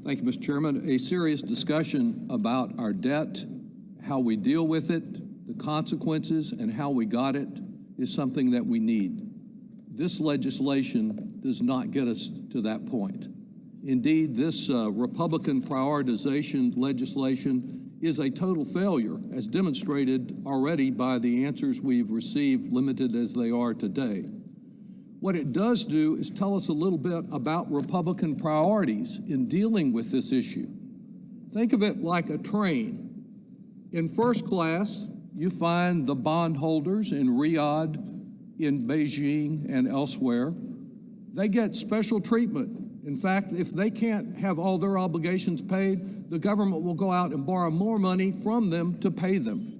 Thank you, Mr. Chairman. A serious discussion about our debt, how we deal with it, the consequences, and how we got it is something that we need. This legislation does not get us to that point. Indeed, this Republican prioritization legislation is a total failure, as demonstrated already by the answers we've received, limited as they are today. What it does do is tell us a little bit about Republican priorities in dealing with this issue. Think of it like a train. In first class, you find the bondholders in Riyadh, in Beijing, and elsewhere. They get special treatment. In fact, if they can't have all their obligations paid, the government will go out and borrow more money from them to pay them.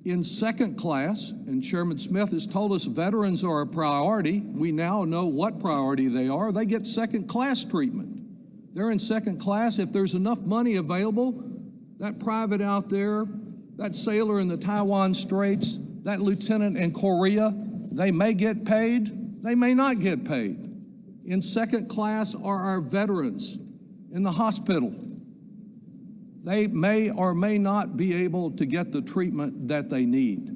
In second class, and Chairman Smith has told us veterans are a priority, we now know what priority they are, they get second class treatment. They're in second class. If there's enough money available, that private out there, that sailor in the Taiwan Straits, that lieutenant in Korea, they may get paid, they may not get paid. In second class are our veterans in the hospital. They may or may not be able to get the treatment that they need.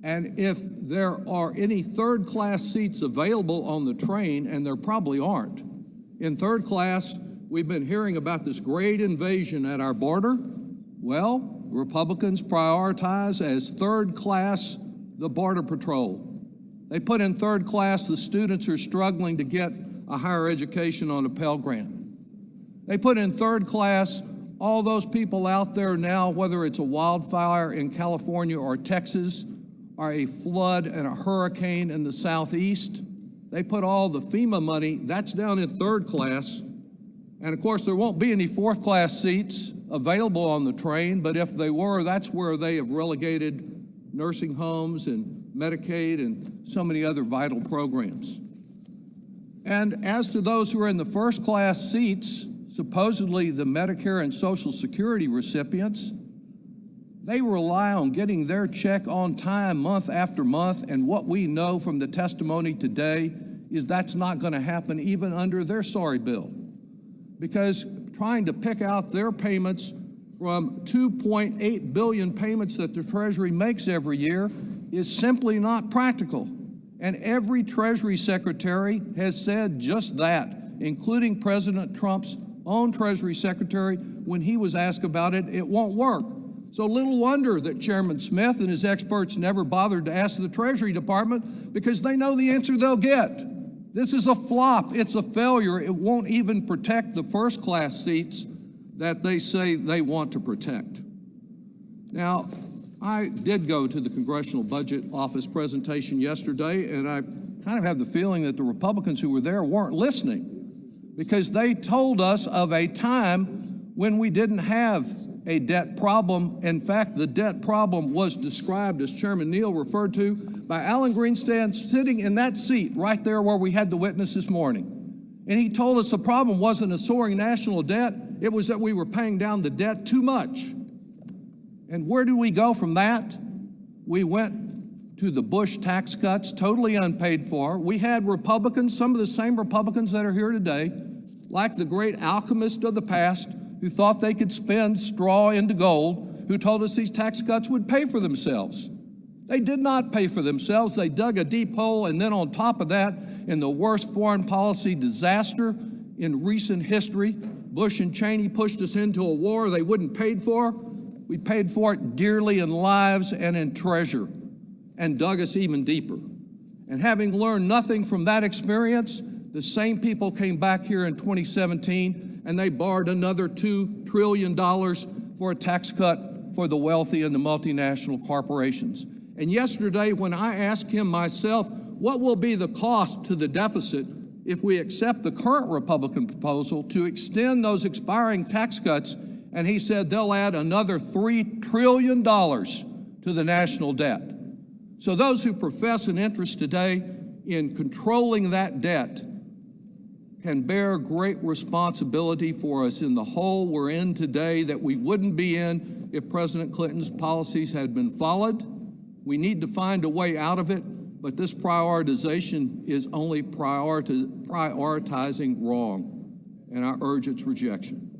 And if there are any third class seats available on the train, and there probably aren't, in third class, we've been hearing about this great invasion at our border. Well, Republicans prioritize as third class the Border Patrol. They put in third class the students who are struggling to get a higher education on a Pell Grant. They put in third class all those people out there now, whether it's a wildfire in California or Texas, or a flood and a hurricane in the southeast. They put all the FEMA money, that's down in third class. And of course, there won't be any fourth class seats available on the train, but if they were, that's where they have relegated nursing homes and Medicaid and so many other vital programs. And as to those who are in the first class seats, supposedly the Medicare and Social Security recipients, they rely on getting their check on time month after month, and what we know from the testimony today is that's not going to happen even under their sorry bill, because trying to pick out their payments from 2.8 billion payments that the Treasury makes every year is simply not practical. And every Treasury Secretary has said just that, including President Trump's own Treasury Secretary. When he was asked about it, it won't work. So little wonder that Chairman Smith and his experts never bothered to ask the Treasury Department, because they know the answer they'll get. This is a flop. It's a failure. It won't even protect the first class seats that they say they want to protect. Now, I did go to the Congressional Budget Office presentation yesterday, and I kind of have the feeling that the Republicans who were there weren't listening, because they told us of a time when we didn't have a debt problem. In fact, the debt problem was described, as Chairman Neal referred to, by Alan Greenspan sitting in that seat right there where we had the witness this morning. And he told us the problem wasn't a soaring national debt, it was that we were paying down the debt too much. And where do we go from that? We went to the Bush tax cuts, totally unpaid for. We had Republicans, some of the same Republicans that are here today, like the great alchemist of the past, who thought they could spin straw into gold, who told us these tax cuts would pay for themselves. They did not pay for themselves. They dug a deep hole, and then on top of that, in the worst foreign policy disaster in recent history, Bush and Cheney pushed us into a war they wouldn't pay for. We paid for it dearly in lives and in treasure, and dug us even deeper. And having learned nothing from that experience, the same people came back here in 2017 and they borrowed another $2 trillion for a tax cut for the wealthy and the multinational corporations. And yesterday, when I asked him myself, what will be the cost to the deficit if we accept the current Republican proposal to extend those expiring tax cuts, and he said they'll add another $3 trillion to the national debt. So those who profess an interest today in controlling that debt can bear great responsibility for us in the hole we're in today that we wouldn't be in if President Clinton's policies had been followed. We need to find a way out of it, but this prioritization is only prioritizing wrong. and I urge its rejection.